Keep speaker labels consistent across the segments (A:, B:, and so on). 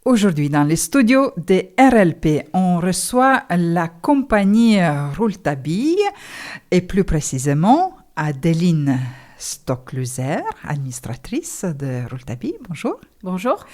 A: Aujourd'hui, dans les studios de RLP, on reçoit la compagnie Rouletabille et plus précisément Adeline Stockluser, administratrice de Rouletabille. Bonjour.
B: Bonjour.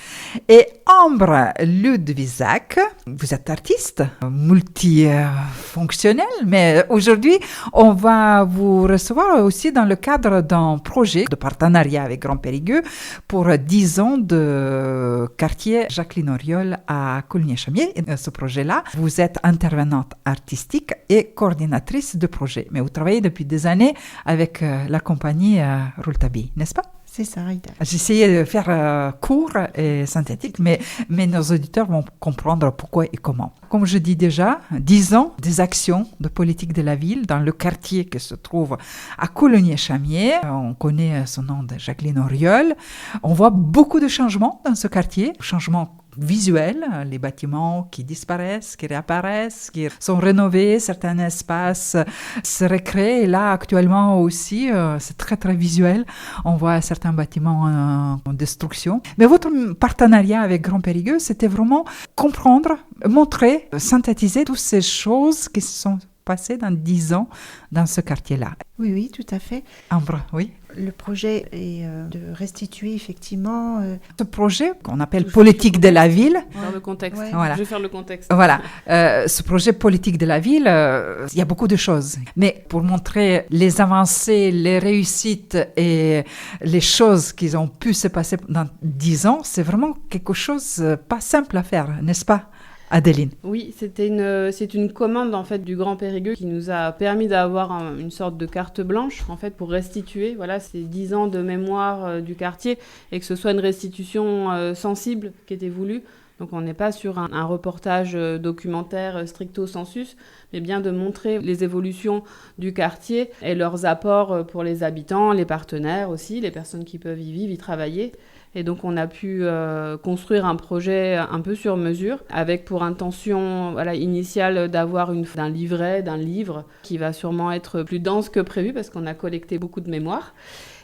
A: Et Ambre Ludwizak, vous êtes artiste multifonctionnel, mais aujourd'hui, on va vous recevoir aussi dans le cadre d'un projet de partenariat avec Grand Périgueux pour 10 ans de quartier Jacqueline Auriol à Coligny-Chamier. Et ce projet-là, vous êtes intervenante artistique et coordinatrice de projet, mais vous travaillez depuis des années avec la compagnie Rouletabille, n'est-ce pas?
C: C'est ça, Aïda.
A: J'ai essayé de faire court et synthétique, mais nos auditeurs vont comprendre pourquoi et comment. Comme je dis déjà, 10 ans des actions de politique de la ville dans le quartier qui se trouve à Coligny-Chamier. On connaît son nom de Jacqueline Auriol. On voit beaucoup de changements dans ce quartier, changements visuels, les bâtiments qui disparaissent, qui réapparaissent, qui sont rénovés, certains espaces se recréent. Et là, actuellement aussi, c'est très, très visuel. On voit certains bâtiments en destruction. Mais votre partenariat avec Grand Périgueux, c'était vraiment comprendre, montrer, synthétiser toutes ces choses qui se sont passées dans 10 ans dans ce quartier-là.
C: Oui, tout à fait.
A: Ambre, oui.
C: Le projet est de restituer effectivement...
A: Ce projet qu'on appelle politique de la ville.
B: Dans le contexte.
C: Ouais.
A: Voilà.
B: Je vais faire le contexte.
A: Voilà. Ce projet politique de la ville, il y a beaucoup de choses. Mais pour montrer les avancées, les réussites et les choses qui ont pu se passer dans 10 ans, c'est vraiment quelque chose pas simple à faire, n'est-ce pas, Adeline?
B: Oui, c'est une commande en fait du Grand Périgueux qui nous a permis d'avoir une sorte de carte blanche en fait pour restituer ces 10 ans de mémoire du quartier et que ce soit une restitution sensible qui était voulue. Donc on n'est pas sur un reportage documentaire stricto sensus, mais bien de montrer les évolutions du quartier et leurs apports pour les habitants, les partenaires aussi, les personnes qui peuvent y vivre, y travailler. Et donc, on a pu construire un projet un peu sur mesure, avec pour intention initiale d'avoir d'un livret, d'un livre, qui va sûrement être plus dense que prévu, parce qu'on a collecté beaucoup de mémoire.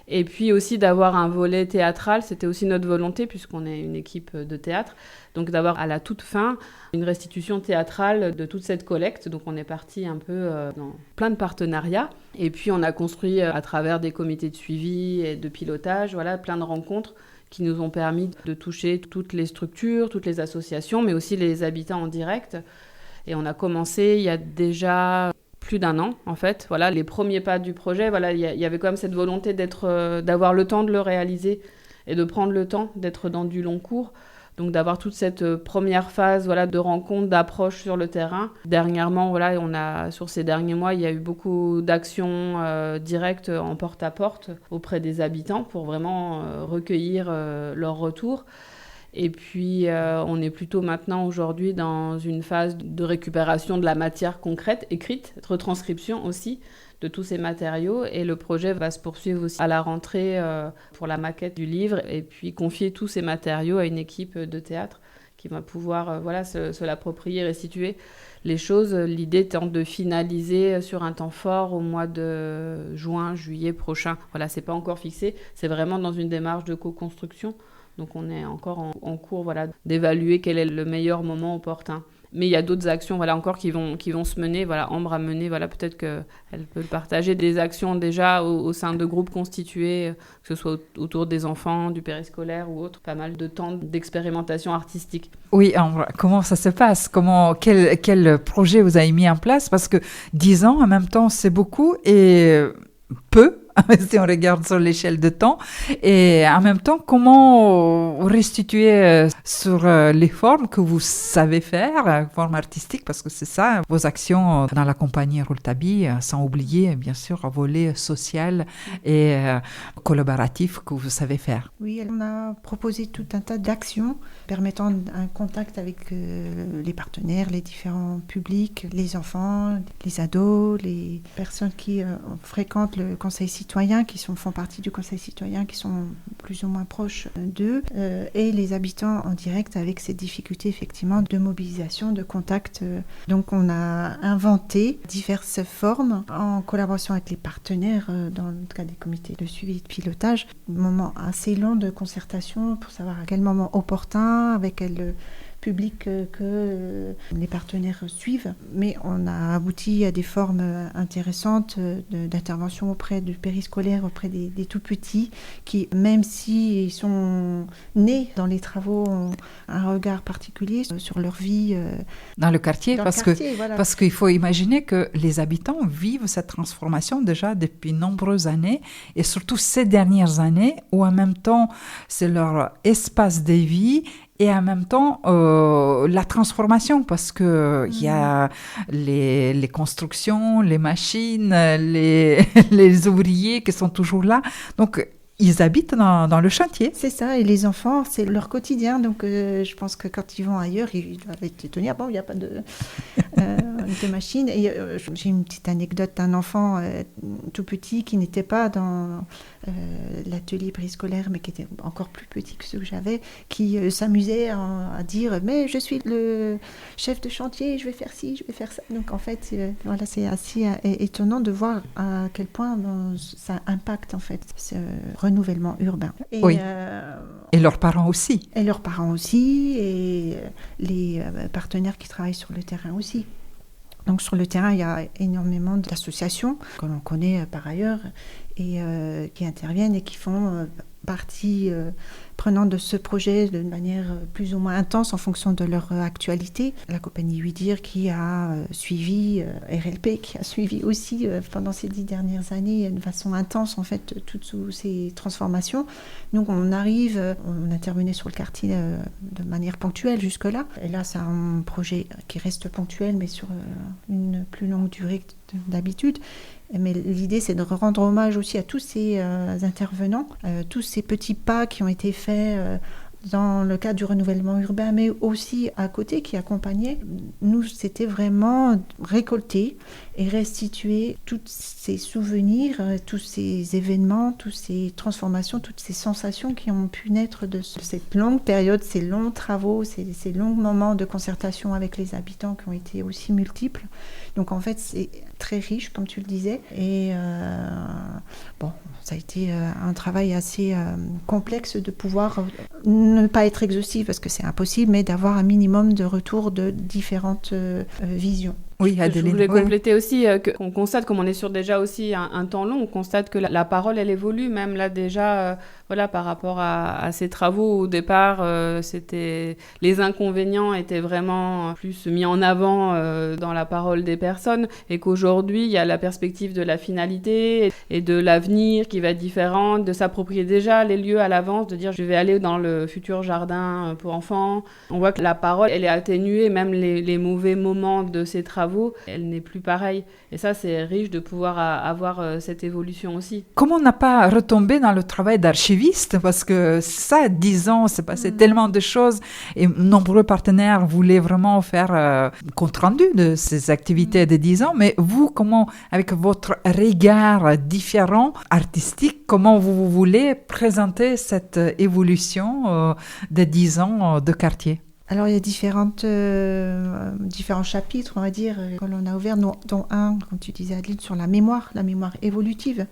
B: Et puis aussi d'avoir un volet théâtral, c'était aussi notre volonté, puisqu'on est une équipe de théâtre. Donc d'avoir à la toute fin une restitution théâtrale de toute cette collecte. Donc on est parti un peu dans plein de partenariats. Et puis on a construit à travers des comités de suivi et de pilotage, plein de rencontres qui nous ont permis de toucher toutes les structures, toutes les associations, mais aussi les habitants en direct. Et on a commencé il y a déjà plus d'1 an, en fait. Les premiers pas du projet, il y avait quand même cette volonté d'avoir le temps de le réaliser et de prendre le temps d'être dans du long cours. Donc d'avoir toute cette première phase de rencontre, d'approche sur le terrain. Dernièrement, sur ces derniers mois, il y a eu beaucoup d'actions directes en porte-à-porte auprès des habitants pour vraiment recueillir leur retour. Et puis, on est plutôt maintenant aujourd'hui dans une phase de récupération de la matière concrète, écrite, retranscription aussi de tous ces matériaux. Et le projet va se poursuivre aussi à la rentrée pour la maquette du livre et puis confier tous ces matériaux à une équipe de théâtre qui va pouvoir se l'approprier, restituer les choses. L'idée étant de finaliser sur un temps fort au mois de juin, juillet prochain. C'est pas encore fixé, c'est vraiment dans une démarche de co-construction. Donc on est encore en cours d'évaluer quel est le meilleur moment opportun. Mais il y a d'autres actions encore qui vont se mener. Ambre a mené, peut-être qu'elle peut le partager, des actions déjà au sein de groupes constitués, que ce soit autour des enfants, du périscolaire ou autre. Pas mal de temps d'expérimentation artistique.
A: Oui, Ambre, comment ça se passe? Quel projet vous avez mis en place? Parce que 10 ans, en même temps, c'est beaucoup et peu. Si on regarde sur l'échelle de temps. Et en même temps, comment restituer sur les formes que vous savez faire, formes artistiques, parce que c'est ça, vos actions dans la compagnie Rouletabille, sans oublier, bien sûr, un volet social et collaboratif que vous savez faire.
C: Oui, on a proposé tout un tas d'actions permettant un contact avec les partenaires, les différents publics, les enfants, les ados, les personnes qui fréquentent le conseil citoyen citoyens qui font partie du conseil citoyen, qui sont plus ou moins proches d'eux, et les habitants en direct avec ces difficultés effectivement de mobilisation, de contact. Donc on a inventé diverses formes en collaboration avec les partenaires dans le cas des comités de suivi et de pilotage. Un moment assez long de concertation pour savoir à quel moment opportun, avec quel public que les partenaires suivent. Mais on a abouti à des formes intéressantes d'intervention auprès du périscolaire, auprès des tout petits, qui, même s'ils sont nés dans les travaux, ont un regard particulier sur leur vie.
A: Dans le quartier,
C: voilà.
A: Parce qu'il faut imaginer que les habitants vivent cette transformation déjà depuis nombreuses années, et surtout ces dernières années, où en même temps, c'est leur espace de vie, et en même temps, la transformation, parce que il y a les constructions, les machines, les ouvriers qui sont toujours là. Donc, ils habitent dans le chantier.
C: C'est ça, et les enfants, c'est leur quotidien. Donc, je pense que quand ils vont ailleurs, ils doivent être étonnés. Ah bon, il n'y a pas de machine. Et j'ai une petite anecdote d'un enfant tout petit qui n'était pas dans l'atelier préscolaire, mais qui était encore plus petit que ceux que j'avais, qui s'amusait à dire « Mais je suis le chef de chantier, je vais faire ci, je vais faire ça ». Donc, en fait, voilà, c'est assez étonnant de voir à quel point ça impacte, en fait, ce renouvellement urbain.
A: Oui. Et leurs parents aussi.
C: Et leurs parents aussi, et les partenaires qui travaillent sur le terrain aussi. Donc sur le terrain, il y a énormément d'associations que l'on connaît par ailleurs et qui interviennent et qui font partie prenante de ce projet de manière plus ou moins intense en fonction de leur actualité. La compagnie Ouidir qui a suivi, RLP qui a suivi aussi pendant ces 10 dernières années de façon intense en fait toutes ces transformations. Donc on intervenait sur le quartier de manière ponctuelle jusque-là. Et là c'est un projet qui reste ponctuel mais sur une plus longue durée que d'habitude. Mais l'idée, c'est de rendre hommage aussi à tous ces intervenants, tous ces petits pas qui ont été faits dans le cadre du renouvellement urbain, mais aussi à côté, qui accompagnaient. Nous, c'était vraiment récolter et restituer tous ces souvenirs, tous ces événements, toutes ces transformations, toutes ces sensations qui ont pu naître de cette longue période, ces longs travaux, ces longs moments de concertation avec les habitants qui ont été aussi multiples. Donc en fait, c'est très riche, comme tu le disais. Et ça a été un travail assez complexe de pouvoir ne pas être exhaustif parce que c'est impossible, mais d'avoir un minimum de retour de différentes visions.
A: Oui, Adéline.
B: Je voulais compléter aussi qu'on constate, comme on est sur déjà aussi un temps long, on constate que la parole, elle évolue, même là déjà, par rapport à ces travaux, au départ, les inconvénients étaient vraiment plus mis en avant dans la parole des personnes, et qu'aujourd'hui, il y a la perspective de la finalité et de l'avenir qui va être différente, de s'approprier déjà les lieux à l'avance, de dire je vais aller dans le futur jardin pour enfants. On voit que la parole, elle est atténuée, même les mauvais moments de ces travaux, elle n'est plus pareille. Et ça, c'est riche de pouvoir avoir cette évolution aussi.
A: Comment on n'a pas retombé dans le travail d'archiviste? Parce que ça, 10 ans, c'est passé tellement de choses et nombreux partenaires voulaient vraiment faire un compte-rendu de ces activités de 10 ans. Mais vous, comment, avec votre regard différent, artistique, comment vous voulez présenter cette évolution de 10 ans de quartier?
C: Alors, il y a différents chapitres, on va dire, que l'on a ouverts, dont un, comme tu disais, Adeline, sur la mémoire évolutive,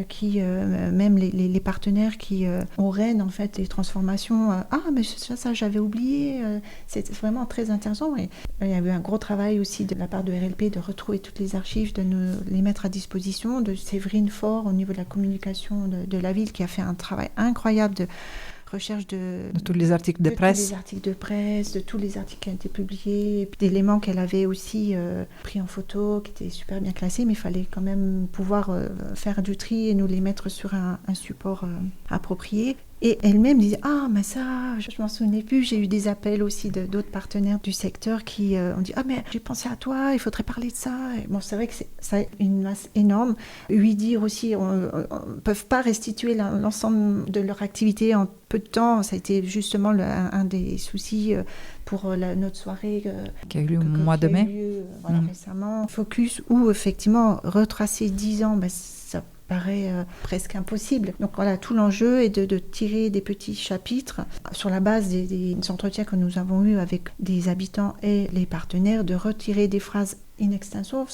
C: qui, même les partenaires qui auraient, en fait, des transformations. Mais ça j'avais oublié. C'est vraiment très intéressant. Et, il y a eu un gros travail aussi de la part de RLP de retrouver toutes les archives, de nous les mettre à disposition, de Séverine Faure au niveau de la communication de la ville, qui a fait un travail incroyable de recherche de
A: tous les articles de presse.
C: Tous les articles de presse, de tous les articles qui ont été publiés, et puis d'éléments qu'elle avait aussi pris en photo, qui étaient super bien classés, mais il fallait quand même pouvoir faire du tri et nous les mettre sur un support approprié. Et elle-même disait « Ah, mais ça, je m'en souvenais plus ». J'ai eu des appels aussi d'autres partenaires du secteur qui ont dit « Ah, mais j'ai pensé à toi, il faudrait parler de ça ». Et bon, c'est vrai que ça a une masse énorme. Ouidir aussi, ne peuvent pas restituer l'ensemble de leur activité en peu de temps. Ça a été justement un des soucis pour notre soirée
A: qui a eu lieu au mois de mai.
C: Récemment. Focus où, effectivement, retracer 10 ans, ça paraît presque impossible. Donc voilà, tout l'enjeu est de tirer des petits chapitres sur la base des entretiens que nous avons eus avec des habitants et les partenaires, de retirer des phrases in extenso,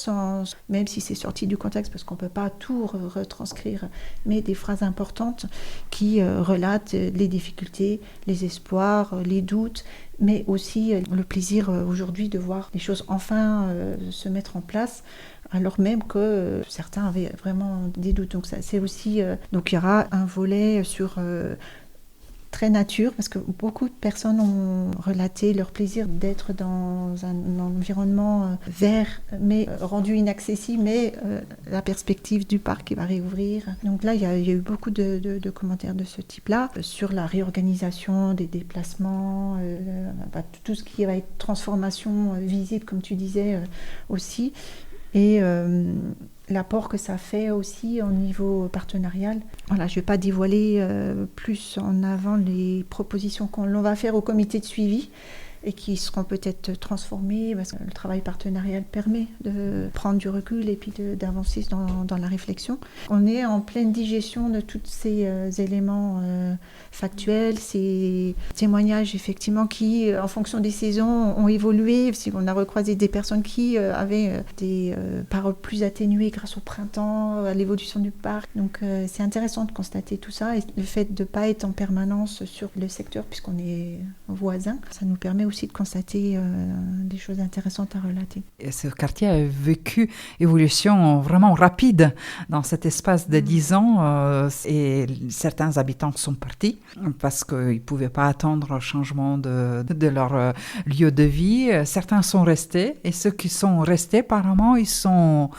C: même si c'est sorti du contexte, parce qu'on ne peut pas tout retranscrire, mais des phrases importantes qui relatent les difficultés, les espoirs, les doutes, mais aussi le plaisir aujourd'hui de voir les choses enfin se mettre en place, alors même que certains avaient vraiment des doutes. Donc ça, c'est aussi, donc il y aura un volet sur très nature, parce que beaucoup de personnes ont relaté leur plaisir d'être dans un environnement vert, mais rendu inaccessible, mais la perspective du parc qui va réouvrir. Donc là, il y a eu beaucoup de commentaires de ce type-là, sur la réorganisation des déplacements, tout ce qui va être transformation visible, comme tu disais aussi, et l'apport que ça fait aussi au niveau partenarial. Voilà, je ne vais pas dévoiler plus en avant les propositions qu'on va faire au comité de suivi et qui seront peut-être transformées, parce que le travail partenarial permet de prendre du recul et puis d'avancer dans la réflexion. On est en pleine digestion de tous ces éléments factuels, ces témoignages effectivement qui, en fonction des saisons, ont évolué. Si on a recroisé des personnes qui avaient des paroles plus atténuées grâce au printemps, à l'évolution du parc. Donc c'est intéressant de constater tout ça, et le fait de ne pas être en permanence sur le secteur puisqu'on est voisins, ça nous permet aussi de constater des choses intéressantes à relater.
A: Et ce quartier a vécu une évolution vraiment rapide dans cet espace de 10 ans et certains habitants sont partis parce qu'ils ne pouvaient pas attendre le changement de leur lieu de vie. Certains sont restés, et ceux qui sont restés, apparemment, ils sont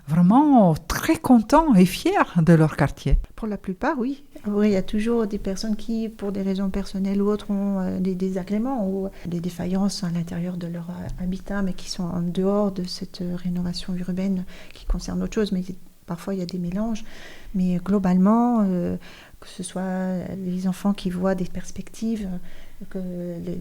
A: vraiment très contents et fiers de leur quartier.
C: Pour la plupart, oui. Après, il y a toujours des personnes qui, pour des raisons personnelles ou autres, ont des désagréments ou des défaillances à l'intérieur de leur habitat, mais qui sont en dehors de cette rénovation urbaine qui concerne autre chose. Mais parfois, il y a des mélanges. Mais globalement, que ce soit les enfants qui voient des perspectives, que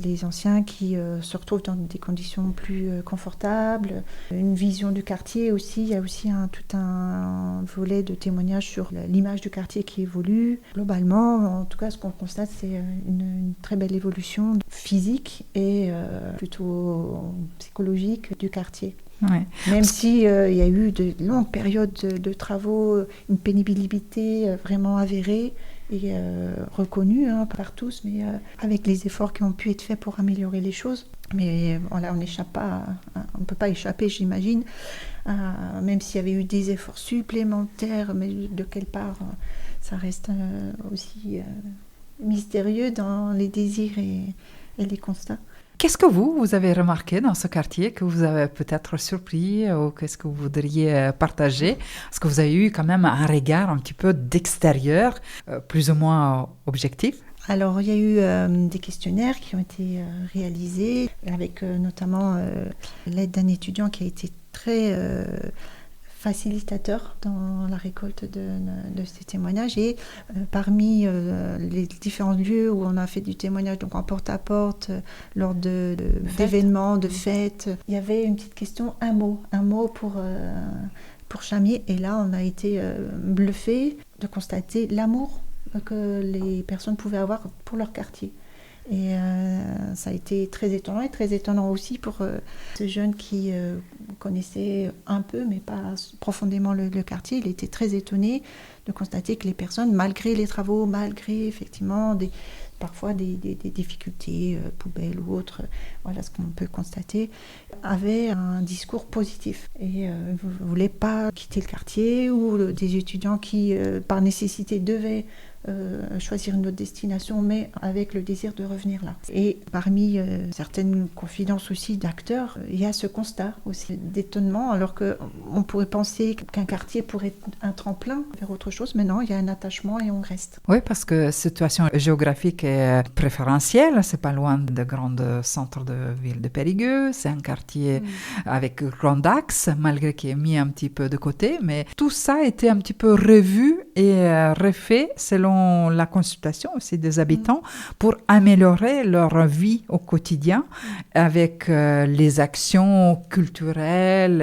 C: les anciens qui se retrouvent dans des conditions plus confortables, une vision du quartier aussi. Il y a aussi tout un volet de témoignages sur l'image du quartier qui évolue. Globalement, en tout cas, ce qu'on constate, c'est une très belle évolution physique et plutôt psychologique du quartier.
A: Ouais.
C: Même s'il y a eu de longues périodes de travaux, une pénibilité vraiment avérée et reconnue par tous, mais avec les efforts qui ont pu être faits pour améliorer les choses. Mais voilà, on ne peut pas échapper, j'imagine, même s'il y avait eu des efforts supplémentaires, mais de quelle part, ça reste aussi mystérieux dans les désirs et les constats.
A: Qu'est-ce que vous avez remarqué dans ce quartier que vous avez peut-être surpris, ou qu'est-ce que vous voudriez partager? Parce que vous avez eu quand même un regard un petit peu d'extérieur, plus ou moins objectif.
C: Alors, il y a eu des questionnaires qui ont été réalisés, avec notamment l'aide d'un étudiant qui a été très facilitateur dans la récolte de ces témoignages. Et parmi les différents lieux où on a fait du témoignage, donc en porte-à-porte, lors d'événements, de fêtes, il y avait une petite question, un mot pour Chamiers. Et là, on a été bluffés de constater l'amour que les personnes pouvaient avoir pour leur quartier. Et ça a été très étonnant aussi pour ce jeune qui connaissait un peu, mais pas profondément le quartier. Il était très étonné de constater que les personnes, malgré les travaux, malgré effectivement parfois des difficultés, poubelles ou autres, voilà ce qu'on peut constater, avaient un discours positif et ne voulaient pas quitter le quartier, ou des étudiants qui, par nécessité, devaient choisir une autre destination, mais avec le désir de revenir là. Et parmi certaines confidences aussi d'acteurs, il y a ce constat aussi d'étonnement, alors qu'on pourrait penser qu'un quartier pourrait être un tremplin vers autre chose, mais non, il y a un attachement et on reste.
A: Oui, parce que la situation géographique est préférentielle, c'est pas loin de grands centres de ville de Périgueux, c'est un quartier avec grand axe, malgré qu'il est mis un petit peu de côté, mais tout ça a été un petit peu revu et refait selon la consultation aussi des habitants pour améliorer leur vie au quotidien avec les actions culturelles.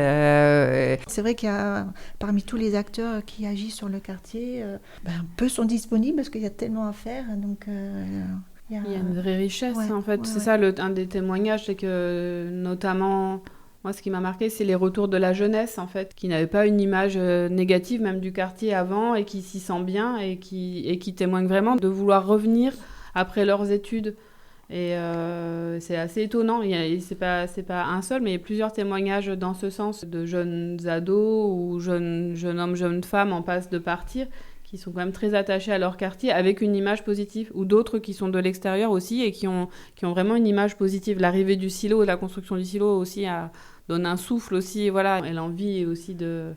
C: C'est vrai qu'il y a, parmi tous les acteurs qui agissent sur le quartier, peu sont disponibles parce qu'il y a tellement à faire. Donc,
B: il y a une vraie richesse, en fait. C'est ça, un des témoignages, c'est que notamment... Moi, ce qui m'a marqué, c'est les retours de la jeunesse, en fait, qui n'avait pas une image négative, même du quartier avant, et qui s'y sent bien, et qui témoignent vraiment de vouloir revenir après leurs études. Et c'est assez étonnant. C'est pas un seul, mais il y a plusieurs témoignages dans ce sens, de jeunes ados ou jeunes hommes, jeunes femmes en passe de partir, qui sont quand même très attachés à leur quartier avec une image positive, ou d'autres qui sont de l'extérieur aussi et qui ont vraiment une image positive. L'arrivée du silo, la construction du silo aussi donne un souffle aussi, voilà, et l'envie aussi de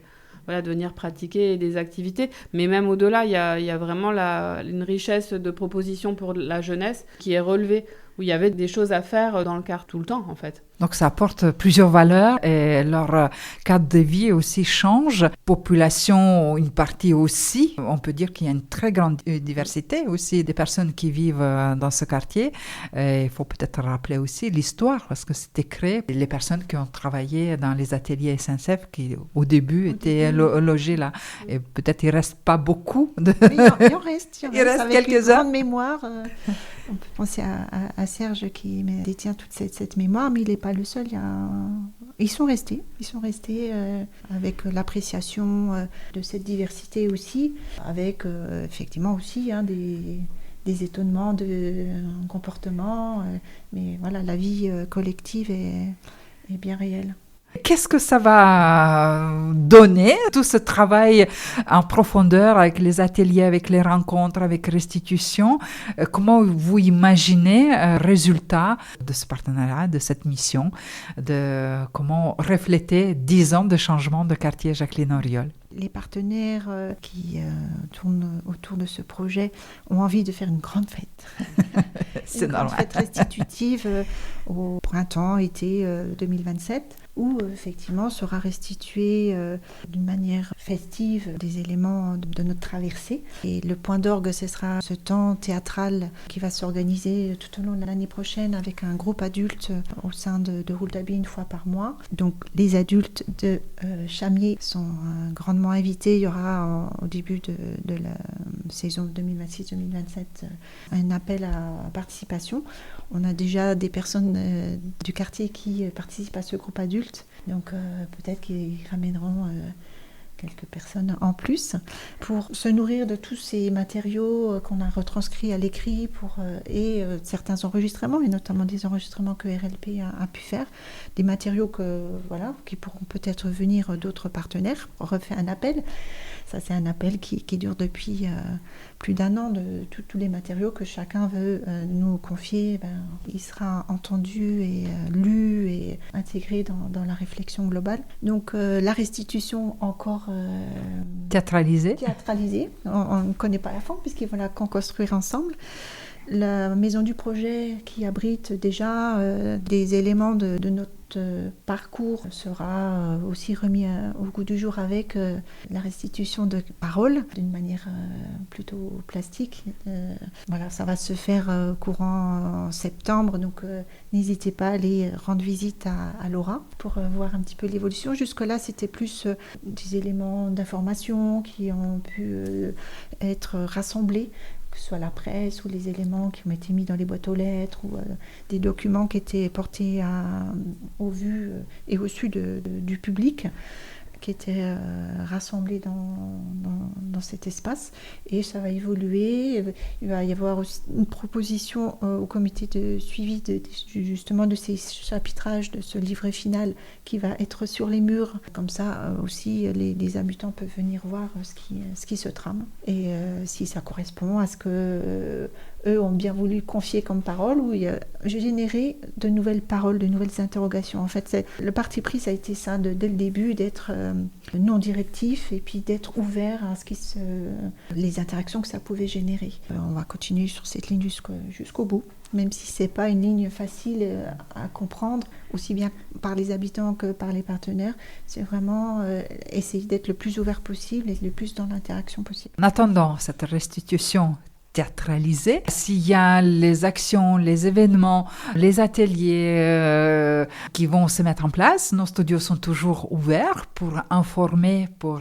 B: venir pratiquer des activités. Mais même au-delà, il y a vraiment une richesse de propositions pour la jeunesse qui est relevée, où il y avait des choses à faire dans le quart tout le temps, en fait.
A: Donc ça apporte plusieurs valeurs et leur cadre de vie aussi change. Population, une partie aussi. On peut dire qu'il y a une très grande diversité aussi des personnes qui vivent dans ce quartier. Et il faut peut-être rappeler aussi l'histoire parce que c'était créé. Les personnes qui ont travaillé dans les ateliers SNCF qui au début étaient logées là. Et peut-être il ne reste pas beaucoup.
C: Il en reste. Il reste quelques-uns. Grande mémoire. On peut penser à Serge qui détient toute cette mémoire, mais il n'est pas le seul. Ils sont restés avec l'appréciation de cette diversité aussi, avec effectivement aussi des étonnements de comportement, mais voilà, la vie collective est bien réelle.
A: Qu'est-ce que ça va donner, tout ce travail en profondeur avec les ateliers, avec les rencontres, avec restitution? Comment vous imaginez le résultat de ce partenariat, de cette mission, de comment refléter 10 ans de changement de quartier Jacqueline Auriol?
C: Les partenaires qui tournent autour de ce projet ont envie de faire une grande fête.
A: C'est normal.
C: Grande fête restitutive au printemps-été 2027. Où effectivement sera restitué d'une manière festive des éléments de notre traversée. Et le point d'orgue, ce sera ce temps théâtral qui va s'organiser tout au long de l'année prochaine avec un groupe adulte au sein de Rouletabille une fois par mois. Donc les adultes de Chamiers sont grandement invités. Il y aura au début de la saison 2026-2027 un appel à participation. On a déjà des personnes du quartier qui participent à ce groupe adulte. Donc peut-être qu'ils ramèneront quelques personnes en plus pour se nourrir de tous ces matériaux qu'on a retranscrits à l'écrit et certains enregistrements, et notamment des enregistrements que RLP a pu faire, des matériaux qui pourront peut-être venir d'autres partenaires. On refait un appel. Ça, c'est un appel qui dure depuis plus d'1 an de tous les matériaux que chacun veut nous confier. Il sera entendu et lu et intégré dans la réflexion globale. Donc la restitution encore
A: théâtralisée.
C: On ne connaît pas la forme puisqu'ils vont la construire ensemble. La maison du projet qui abrite déjà des éléments de notre parcours sera aussi remis au goût du jour avec la restitution de paroles d'une manière plutôt plastique. Voilà, ça va se faire courant septembre, donc n'hésitez pas à aller rendre visite à Laura pour voir un petit peu l'évolution. Jusque-là, c'était plus des éléments d'information qui ont pu être rassemblés, que ce soit la presse ou les éléments qui ont été mis dans les boîtes aux lettres ou des documents qui étaient portés au vu et au su du public, qui étaient rassemblés dans cet espace. Et ça va évoluer. Il va y avoir aussi une proposition au comité de suivi justement de ces chapitrages, de ce livret final qui va être sur les murs. Comme ça aussi, les habitants peuvent venir voir ce qui se trame et si ça correspond à ce que eux ont bien voulu confier comme parole, où j'ai généré de nouvelles paroles, de nouvelles interrogations. En fait, le parti pris, ça a été ça, dès le début, d'être non directif et puis d'être ouvert à les interactions que ça pouvait générer. On va continuer sur cette ligne jusqu'au bout, même si ce n'est pas une ligne facile à comprendre, aussi bien par les habitants que par les partenaires. C'est vraiment essayer d'être le plus ouvert possible et le plus dans l'interaction possible.
A: En attendant cette restitution théâtralisée, s'il y a les actions, les événements, les ateliers qui vont se mettre en place, nos studios sont toujours ouverts pour informer, pour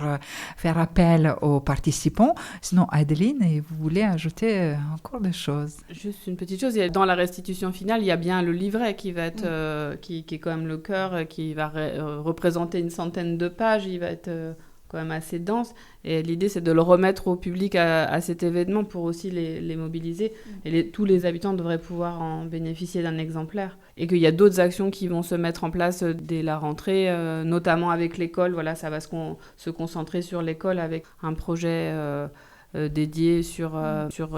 A: faire appel aux participants. Sinon, Adeline, vous voulez ajouter encore des choses?
B: Juste une petite chose, dans la restitution finale, il y a bien le livret qui va être, qui est quand même le cœur, qui va représenter une centaine de pages, il va être quand même assez dense, et l'idée c'est de le remettre au public à cet événement pour aussi les mobiliser, et tous les habitants devraient pouvoir en bénéficier d'un exemplaire, et qu'il y a d'autres actions qui vont se mettre en place dès la rentrée, notamment avec l'école. Voilà, ça va se concentrer sur l'école avec un projet dédié sur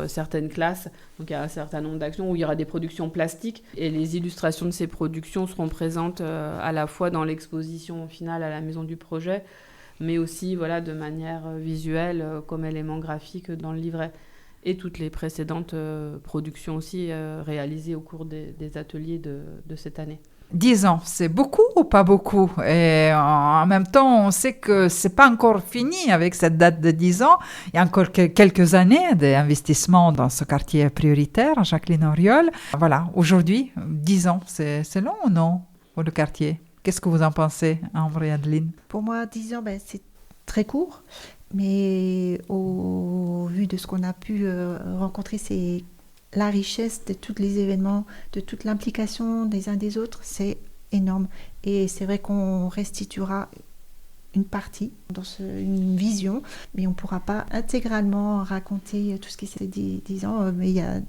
B: certaines classes. Donc il y a un certain nombre d'actions où il y aura des productions plastiques, et les illustrations de ces productions seront présentes à la fois dans l'exposition finale à la Maison du Projet, mais aussi de manière visuelle comme élément graphique dans le livret. Et toutes les précédentes productions aussi réalisées au cours des ateliers de cette année.
A: 10 ans, c'est beaucoup ou pas beaucoup? Et en même temps, on sait que c'est pas encore fini avec cette date de 10 ans. Il y a encore quelques années d'investissement dans ce quartier prioritaire, Jacqueline Auriol. Voilà, aujourd'hui, 10 ans, c'est long ou non pour le quartier? Qu'est-ce que vous en pensez, Ambre et Adeline?
C: Pour moi, 10 ans, c'est très court, mais au vu de ce qu'on a pu rencontrer, c'est la richesse de tous les événements, de toute l'implication des uns des autres, c'est énorme. Et c'est vrai qu'on restituera une partie dans une vision, mais on ne pourra pas intégralement raconter tout ce qui s'est dit 10 ans, mais il y a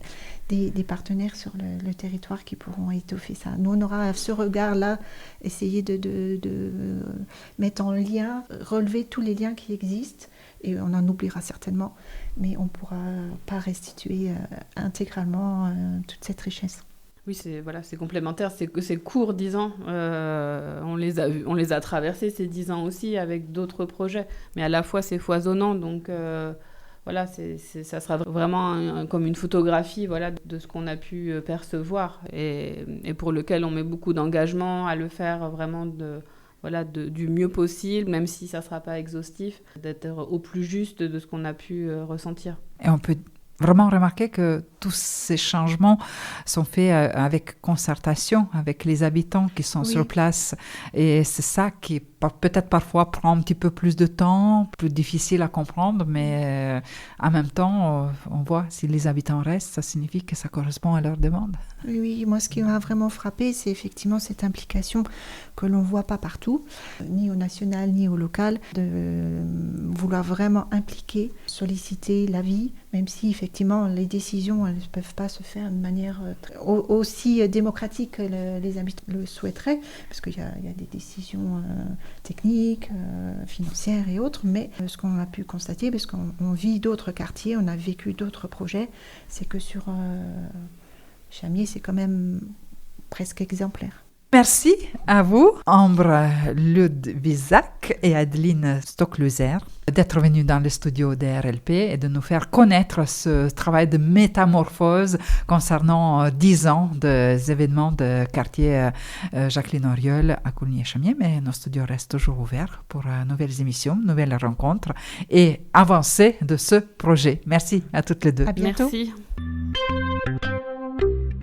C: des partenaires sur le territoire qui pourront étoffer ça. Nous, on aura ce regard-là, essayer de mettre en lien, relever tous les liens qui existent, et on en oubliera certainement, mais on ne pourra pas restituer intégralement toute cette richesse.
B: Oui, c'est complémentaire, c'est court, 10 ans. On les a traversés, ces 10 ans aussi, avec d'autres projets. Mais à la fois, c'est foisonnant, donc ça sera vraiment comme une photographie de ce qu'on a pu percevoir, et pour lequel on met beaucoup d'engagement à le faire vraiment du mieux possible, même si ça ne sera pas exhaustif, d'être au plus juste de ce qu'on a pu ressentir.
A: Et on peut vraiment remarquer que tous ces changements sont faits avec concertation avec les habitants qui sont sur place. Et c'est ça qui peut-être parfois prend un petit peu plus de temps, plus difficile à comprendre, mais en même temps, on voit si les habitants restent, ça signifie que ça correspond à leurs demandes.
C: Oui, moi ce qui m'a vraiment frappé, c'est effectivement cette implication que l'on ne voit pas partout, ni au national ni au local, de vouloir vraiment impliquer, solliciter l'avis, même si effectivement les décisions elles ne peuvent pas se faire de manière aussi démocratique que les habitants le souhaiteraient, parce qu'il y a des décisions techniques, financières et autres, mais ce qu'on a pu constater, parce qu'on vit d'autres quartiers, on a vécu d'autres projets, c'est que sur Chamiers, c'est quand même presque exemplaire.
A: Merci à vous, Ambre Ludwigsack et Adeline Stokluser, d'être venus dans le studio de RLP et de nous faire connaître ce travail de métamorphose concernant 10 ans des événements de quartier Jacqueline Auriol à Coulnier-Chamiers. Mais nos studios restent toujours ouverts pour nouvelles émissions, nouvelles rencontres et avancées de ce projet. Merci à toutes les deux.
C: À bientôt.
B: Merci.